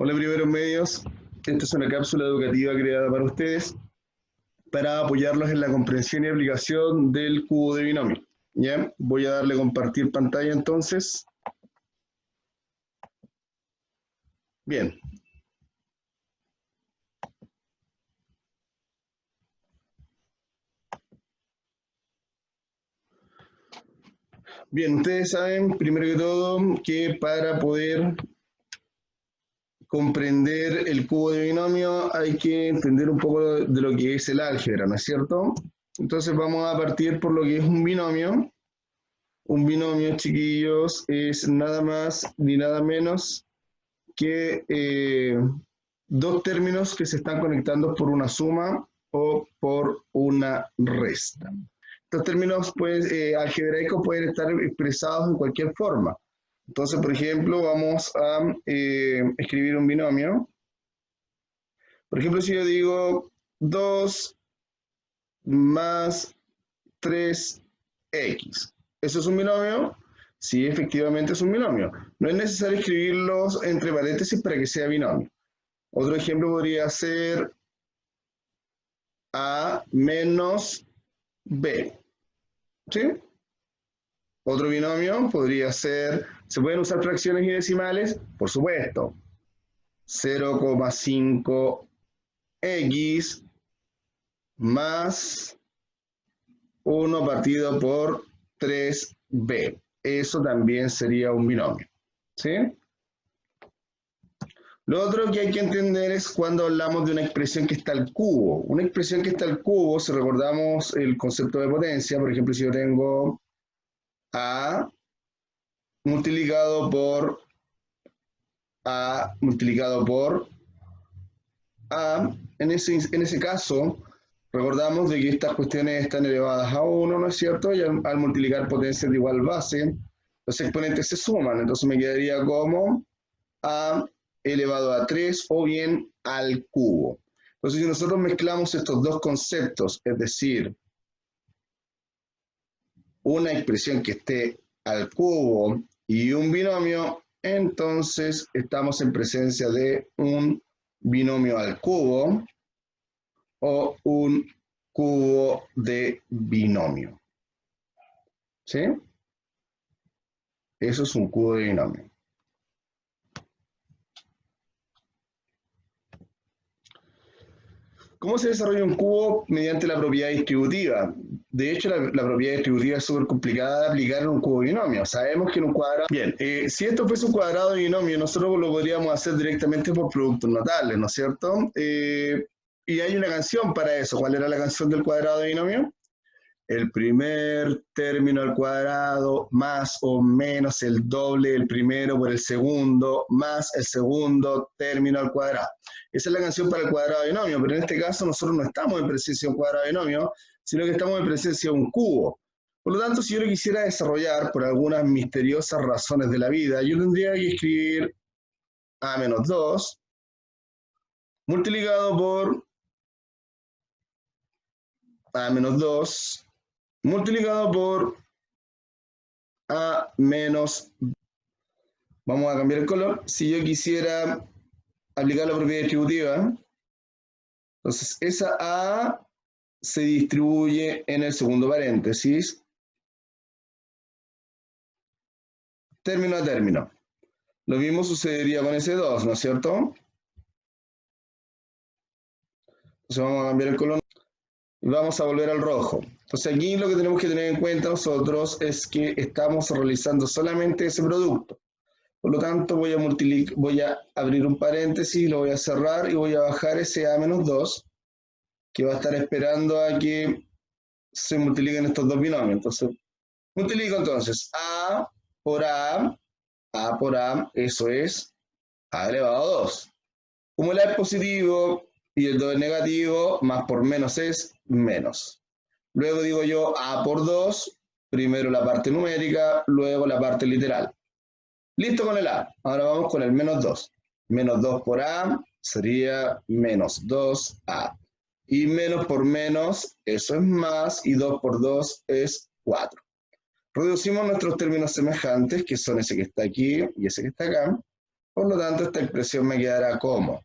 Hola primeros medios, esta es una cápsula educativa creada para ustedes para apoyarlos en la comprensión y aplicación del cubo de binomio. ¿Ya? Voy a darle compartir pantalla entonces. Bien. Bien, ustedes saben, primero que todo, que para poder comprender el cubo de binomio hay que entender un poco de lo que es el álgebra, ¿no es cierto? Entonces vamos a partir por lo que es un binomio. Un binomio, chiquillos, es nada más ni nada menos que dos términos que se están conectando por una suma o por una resta. Estos términos pues, algebraicos pueden estar expresados en cualquier forma. Entonces, por ejemplo, vamos a escribir un binomio. Por ejemplo, si yo digo 2 más 3x, ¿eso es un binomio? Sí, efectivamente es un binomio. No es necesario escribirlos entre paréntesis para que sea binomio. Otro ejemplo podría ser A menos B. ¿Sí? Otro binomio podría ser, ¿se pueden usar fracciones y decimales? Por supuesto. 0,5x más 1 partido por 3b. Eso también sería un binomio. ¿Sí? Lo otro que hay que entender es cuando hablamos de una expresión que está al cubo. Una expresión que está al cubo, si recordamos el concepto de potencia, por ejemplo, si yo tengo A multiplicado por A multiplicado por A, en ese caso, recordamos de que estas cuestiones están elevadas a 1, ¿no es cierto? Y al multiplicar potencias de igual base, los exponentes se suman, entonces me quedaría como A elevado a 3 o bien al cubo. Entonces, si nosotros mezclamos estos dos conceptos, es decir, una expresión que esté al cubo y un binomio, entonces estamos en presencia de un binomio al cubo o un cubo de binomio. ¿Sí? Eso es un cubo de binomio. ¿Cómo se desarrolla un cubo? Mediante la propiedad distributiva. De hecho, la propiedad distributiva es súper complicada de aplicar en un cubo de binomio. Sabemos que en un cuadrado... Bien, si esto fuese un cuadrado de binomio, nosotros lo podríamos hacer directamente por productos notables, ¿no es cierto? Y hay una canción para eso. ¿Cuál era la canción del cuadrado de binomio? El primer término al cuadrado más o menos el doble del primero por el segundo más el segundo término al cuadrado. Esa es la canción para el cuadrado de binomio, pero en este caso nosotros no estamos en presencia de un cuadrado de binomio, sino que estamos en presencia de un cubo. Por lo tanto, si yo lo quisiera desarrollar por algunas misteriosas razones de la vida, yo tendría que escribir a menos 2 multiplicado por a menos 2 multiplicado por A menos... Vamos a cambiar el color. Si yo quisiera aplicar la propiedad distributiva, entonces esa A se distribuye en el segundo paréntesis, término a término. Lo mismo sucedería con ese 2, ¿no es cierto? Entonces vamos a cambiar el color y vamos a volver al rojo. Entonces aquí lo que tenemos que tener en cuenta nosotros es que estamos realizando solamente ese producto. Por lo tanto, voy a abrir un paréntesis, lo voy a cerrar y voy a bajar ese A menos 2, que va a estar esperando a que se multipliquen estos dos binomios. Entonces, multiplico entonces A por A por A, eso es A elevado a 2. Como el A es positivo y el 2 es negativo, más por menos es menos. Luego digo yo A por 2, primero la parte numérica, luego la parte literal. Listo con el A. Ahora vamos con el menos 2. Menos 2 por A sería menos 2A. Y menos por menos, eso es más, y 2 por 2 es 4. Reducimos nuestros términos semejantes, que son ese que está aquí y ese que está acá. Por lo tanto, esta expresión me quedará como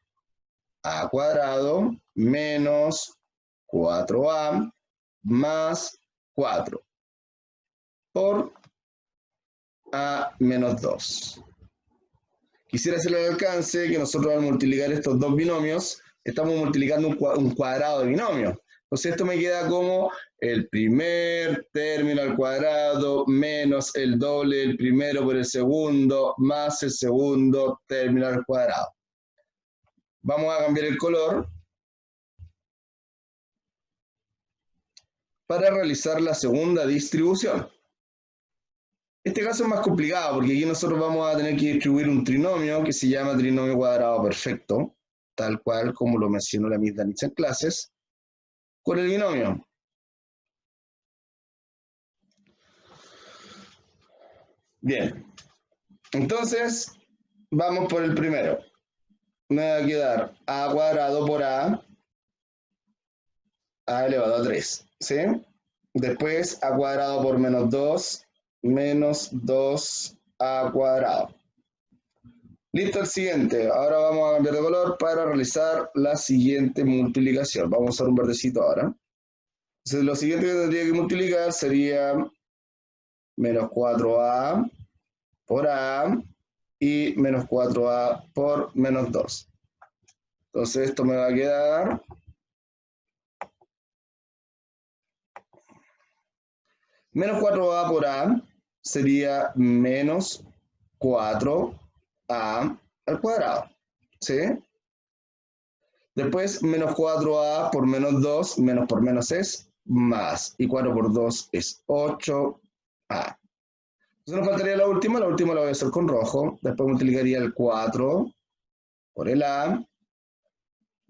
a cuadrado menos 4a más 4 por a menos 2. Quisiera hacer el alcance que nosotros al multiplicar estos dos binomios, estamos multiplicando un cuadrado de binomio. Entonces esto me queda como el primer término al cuadrado menos el doble del primero por el segundo más el segundo término al cuadrado. Vamos a cambiar el color para realizar la segunda distribución. Este caso es más complicado porque aquí nosotros vamos a tener que distribuir un trinomio que se llama trinomio cuadrado perfecto, tal cual como lo mencionó la Miss Danitza en clases, con el binomio. Bien, entonces vamos por el primero. Me va a quedar a cuadrado por a elevado a 3, ¿sí? Después a cuadrado por menos 2, menos 2a cuadrado. Listo, el siguiente. Ahora vamos a cambiar de color para realizar la siguiente multiplicación. Vamos a usar un verdecito ahora. Entonces, lo siguiente que tendría que multiplicar sería menos 4a por a y menos 4a por menos 2. Entonces, esto me va a quedar menos 4a por a sería menos 4a al cuadrado, ¿sí? Después, menos 4a por menos 2, menos por menos es más, y 4 por 2 es 8a. Entonces nos faltaría la última la voy a hacer con rojo, después multiplicaría el 4 por el a,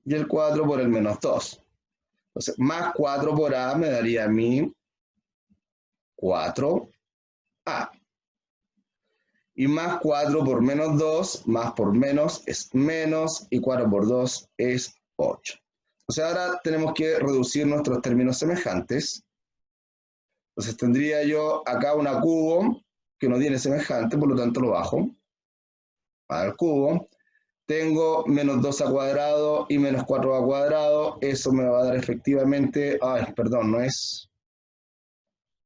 y el 4 por el menos 2. Entonces, más 4 por a me daría a mí 4a. Y más 4 por menos 2, más por menos es menos, y 4 por 2 es 8. O sea, ahora tenemos que reducir nuestros términos semejantes. Entonces tendría yo acá una cubo que no tiene semejante, por lo tanto lo bajo al cubo. Tengo menos 2a cuadrado y menos 4a cuadrado. Eso me va a dar efectivamente, perdón, no es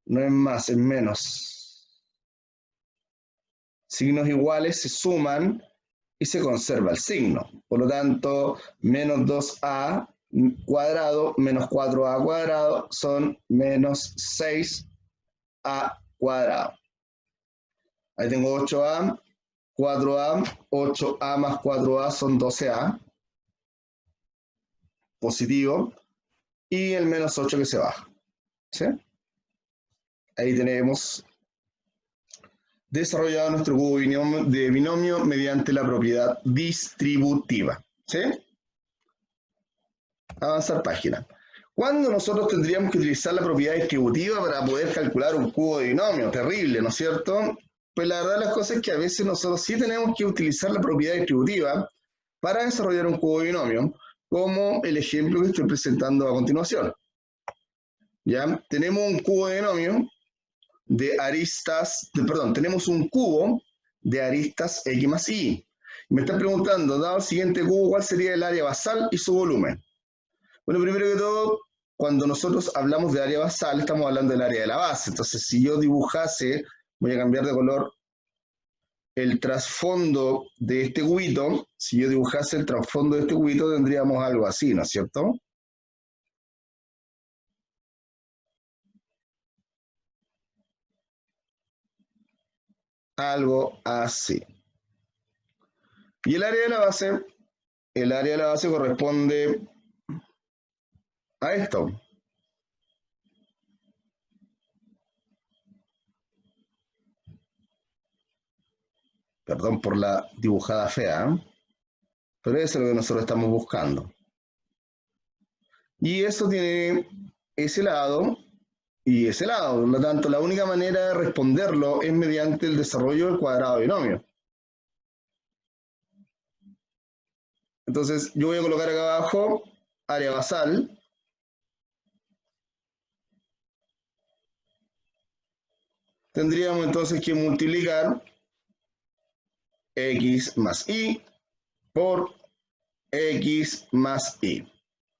más, es menos. Signos iguales se suman y se conserva el signo. Por lo tanto, menos 2a cuadrado menos 4a cuadrado son menos 6a cuadrado. Ahí tengo 8a, 4a, 8a más 4a son 12a, positivo, y el menos 8 que se baja, ¿sí? Ahí tenemos desarrollado nuestro cubo de binomio mediante la propiedad distributiva, ¿sí? Avanzar página. ¿Cuándo nosotros tendríamos que utilizar la propiedad distributiva para poder calcular un cubo de binomio? Terrible, ¿no es cierto? Pues la verdad de las cosas es que a veces nosotros sí tenemos que utilizar la propiedad distributiva para desarrollar un cubo de binomio, como el ejemplo que estoy presentando a continuación. ¿Ya? Tenemos un cubo de binomio de aristas, tenemos un cubo de aristas x más y. Me están preguntando, dado el siguiente cubo, ¿cuál sería el área basal y su volumen? Bueno, primero que todo, cuando nosotros hablamos de área basal, estamos hablando del área de la base. Entonces, si yo dibujase, voy a cambiar de color el trasfondo de este cubito. Si yo dibujase el trasfondo de este cubito, tendríamos algo así, ¿no es cierto? Algo así. Y el área de la base corresponde a esto. Perdón por la dibujada fea, ¿eh? Pero eso es lo que nosotros estamos buscando. Y eso tiene ese lado y ese lado. Por lo tanto, la única manera de responderlo es mediante el desarrollo del cuadrado binomio. Entonces, yo voy a colocar acá abajo área basal. Tendríamos entonces que multiplicar x más y por x más y.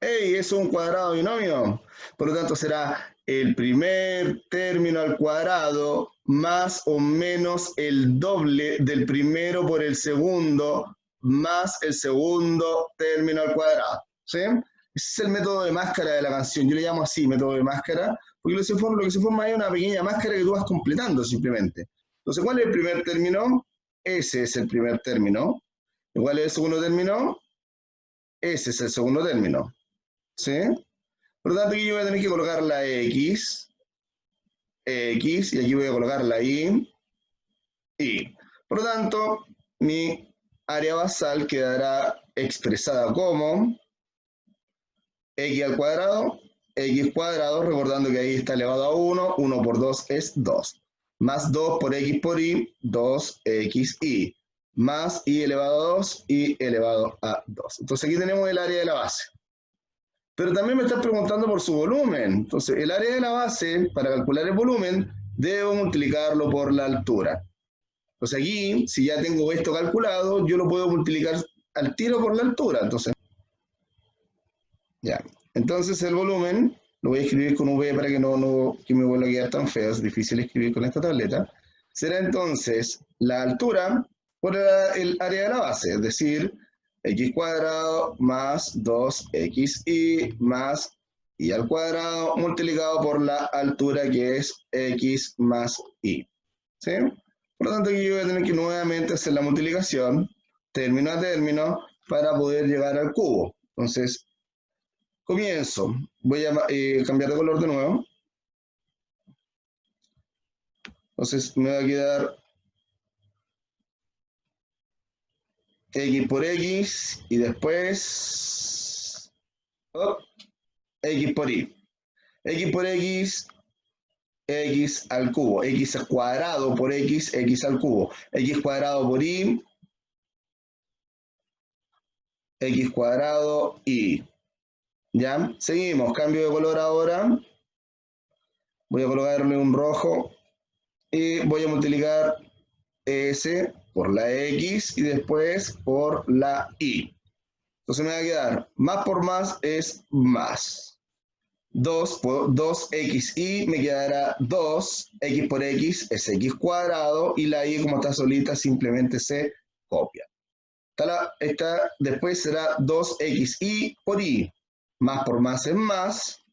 ¡Ey! Es un cuadrado binomio. Por lo tanto, será el primer término al cuadrado más o menos el doble del primero por el segundo más el segundo término al cuadrado. ¿Sí? Ese es el método de máscara de la canción. Yo le llamo así, método de máscara, porque lo que se forma es una pequeña máscara que tú vas completando simplemente. Entonces, ¿cuál es el primer término? Ese es el primer término. ¿Cuál es el segundo término? Ese es el segundo término. ¿Sí? Por lo tanto, aquí yo voy a tener que colocar la x, y aquí voy a colocar la y. Por lo tanto, mi área basal quedará expresada como x al cuadrado, x cuadrado, recordando que ahí está elevado a 1, 1 por 2 es 2, más 2 por y, 2xy, más y elevado a 2, y elevado a 2. Entonces aquí tenemos el área de la base. Pero también me estás preguntando por su volumen. Entonces, el área de la base, para calcular el volumen, debo multiplicarlo por la altura. Entonces aquí, si ya tengo esto calculado, yo lo puedo multiplicar al tiro por la altura. Entonces, ya. Entonces el volumen, lo voy a escribir con V para que no que me vuelva a quedar tan feo, es difícil escribir con esta tableta. Será entonces la altura por el área de la base, es decir, x cuadrado más 2xy más y al cuadrado multiplicado por la altura que es x más y. ¿Sí? Por lo tanto, aquí yo voy a tener que nuevamente hacer la multiplicación, término a término, para poder llegar al cubo. Entonces, comienzo. Voy a cambiar de color de nuevo. Entonces, me va a quedar x por x y después x por y. X por x, x al cubo. X al cuadrado por x, x al cubo. X cuadrado por y, x cuadrado y. ¿Ya? Seguimos. Cambio de color ahora. Voy a colocarle un rojo y voy a multiplicar S por la X y después por la Y. Entonces me va a quedar más por más es más. 2 por 2xy me quedará 2, x por x es x cuadrado y la y como está solita simplemente se copia. Después será 2xy por y. Más por más es más.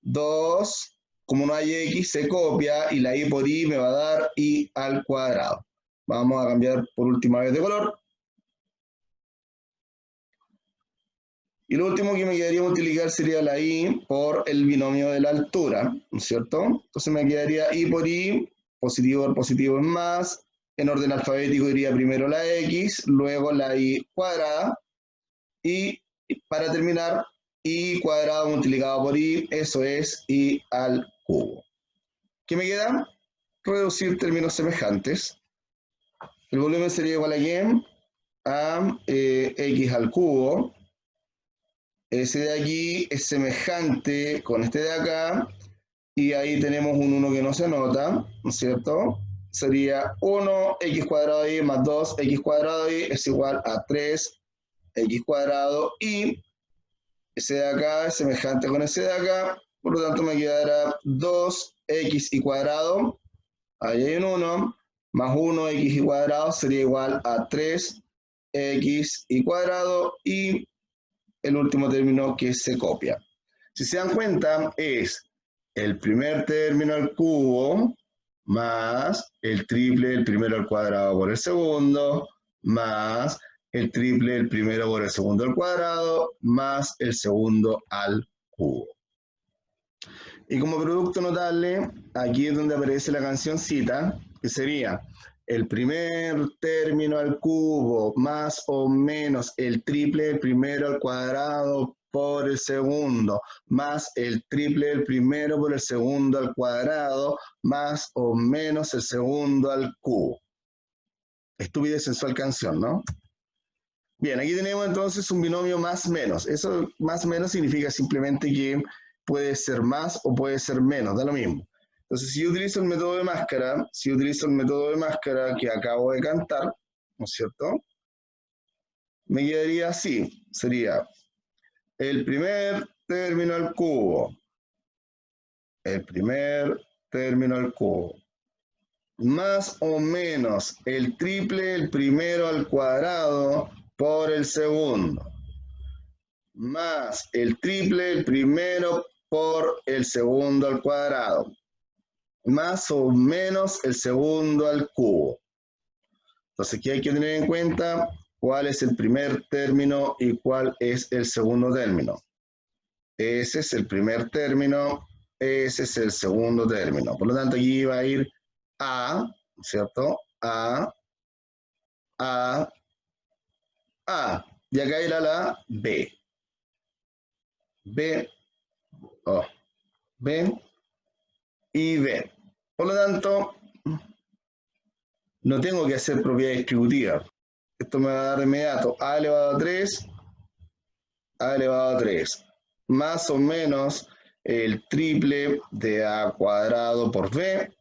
2, como no hay x, se copia y la y por y me va a dar y al cuadrado. Vamos a cambiar por última vez de color. Y lo último que me quedaría multiplicar sería la y por el binomio de la altura, ¿no es cierto? Entonces me quedaría y por y, positivo por positivo es más. En orden alfabético iría primero la x, luego la y cuadrada. Y para terminar, y cuadrado multiplicado por y, eso es y al cubo. ¿Qué me queda? Reducir términos semejantes. El volumen sería igual a x al cubo. Ese de aquí es semejante con este de acá, y ahí tenemos un 1 que no se anota, ¿no es cierto? Sería 1x cuadrado y más 2x cuadrado y es igual a 3x cuadrado y ese de acá es semejante con ese de acá, por lo tanto me quedará 2x y cuadrado, ahí hay un 1, más 1x y cuadrado sería igual a 3x y cuadrado y el último término que se copia. Si se dan cuenta, es el primer término al cubo más el triple del primero al cuadrado por el segundo, más el triple del primero por el segundo al cuadrado, más el segundo al cubo. Y como producto notable, aquí es donde aparece la cancioncita, que sería el primer término al cubo más o menos el triple del primero al cuadrado por el segundo, más el triple del primero por el segundo al cuadrado, más o menos el segundo al cubo. Estúpida y sensual canción, ¿no? Bien, aquí tenemos entonces un binomio más menos. Eso más menos significa simplemente que puede ser más o puede ser menos, da lo mismo. Entonces, si yo utilizo el método de máscara, que acabo de cantar, ¿no es cierto? Me quedaría así, sería el primer término al cubo, el primer término al cubo, más o menos el triple del primero al cuadrado por el segundo, más el triple del primero por el segundo al cuadrado, más o menos el segundo al cubo. Entonces aquí hay que tener en cuenta cuál es el primer término y cuál es el segundo término. Ese es el primer término, ese es el segundo término. Por lo tanto, aquí va a ir A, ¿cierto? A, y acá irá la B. B, oh, B y B. Por lo tanto, no tengo que hacer propiedad distributiva. Esto me va a dar de inmediato A elevado a 3, A elevado a 3, más o menos el triple de A cuadrado por B,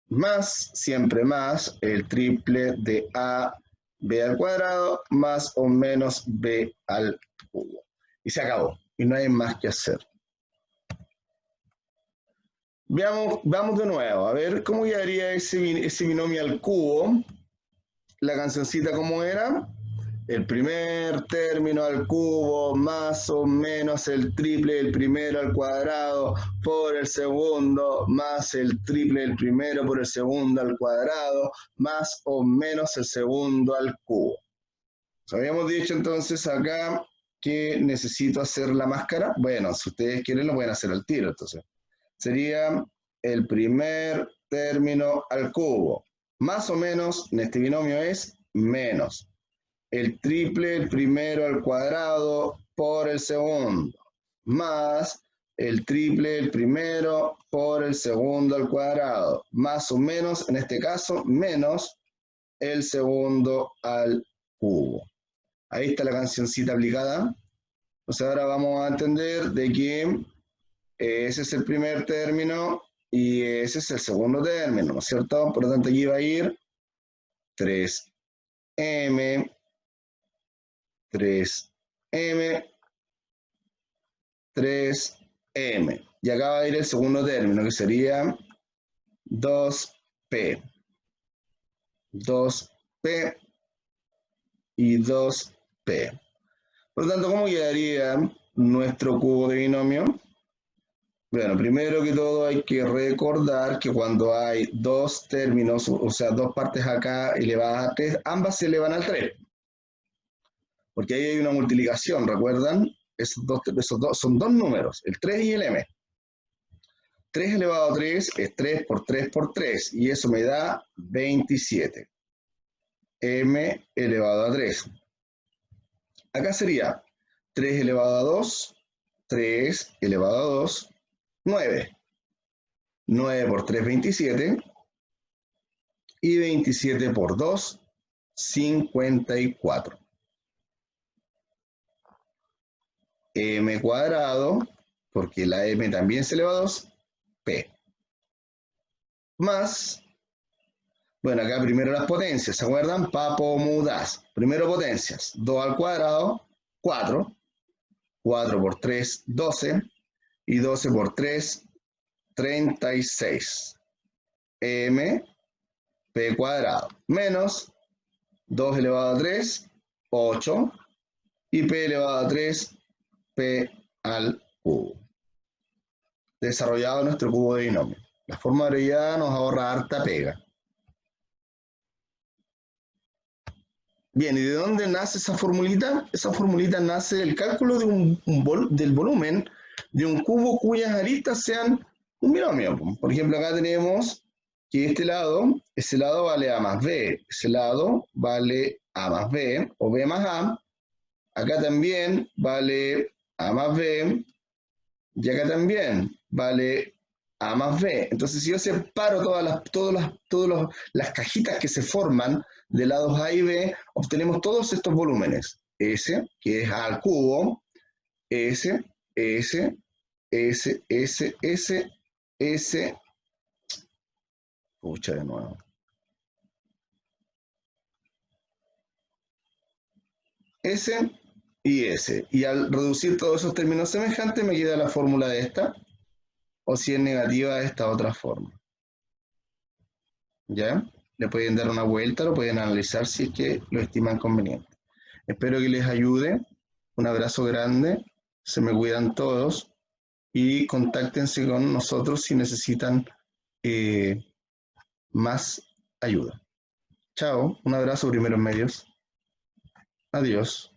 más, siempre más, el triple de A B al cuadrado, más o menos B al cubo. Y se acabó. Y no hay más que hacer. Vamos de nuevo. A ver cómo quedaría ese binomio al cubo. La cancioncita, ¿cómo era? El primer término al cubo más o menos el triple del primero al cuadrado por el segundo más el triple del primero por el segundo al cuadrado más o menos el segundo al cubo. Habíamos dicho entonces acá que necesito hacer la máscara. Bueno, si ustedes quieren lo pueden hacer al tiro. Entonces sería el primer término al cubo. Más o menos en este binomio es menos el triple del primero al cuadrado por el segundo, más el triple del primero por el segundo al cuadrado, más o menos, en este caso, menos el segundo al cubo. Ahí está la cancioncita aplicada. Entonces ahora vamos a entender de que ese es el primer término y ese es el segundo término, ¿no es cierto? Por lo tanto, aquí va a ir 3m 3m, 3m. Y acá va a ir el segundo término, que sería 2p. 2p y 2p. Por lo tanto, ¿cómo quedaría nuestro cubo de binomio? Bueno, primero que todo hay que recordar que cuando hay dos términos, o sea, dos partes acá elevadas a 3, ambas se elevan al 3. Porque ahí hay una multiplicación, ¿recuerdan? Esos dos son dos números, el 3 y el m. 3 elevado a 3 es 3 por 3 por 3, y eso me da 27. M elevado a 3. Acá sería 3 elevado a 2, 3 elevado a 2, 9. 9 por 3, 27. Y 27 por 2, 54. M cuadrado, porque la M también se eleva a 2, P. Más, bueno, acá primero las potencias, ¿se acuerdan? Papo, mudas. Primero potencias, 2 al cuadrado, 4. 4 por 3, 12. Y 12 por 3, 36. M, P cuadrado. Menos 2 elevado a 3, 8. Y P elevado a 3, P al cubo. Desarrollado nuestro cubo de binomio. La forma abreviada nos ahorra harta pega. Bien, ¿y de dónde nace esa formulita? Esa formulita nace del cálculo de del volumen de un cubo cuyas aristas sean un binomio. Por ejemplo, acá tenemos que ese lado vale A más B, ese lado vale A más B o B más A. Acá también vale A más B y acá también vale A más B. Entonces, si yo separo todas las cajitas que se forman de lados A y B, obtenemos todos estos volúmenes. S, que es A al cubo, S, S, S, S, S, S, pucha de nuevo. S y S. Y al reducir todos esos términos semejantes me queda la fórmula de esta, o si es negativa de esta otra forma. ¿Ya? Le pueden dar una vuelta, lo pueden analizar si es que lo estiman conveniente. Espero que les ayude. Un abrazo grande. Se me cuidan todos. Y contáctense con nosotros si necesitan más ayuda. Chao. Un abrazo, primeros medios. Adiós.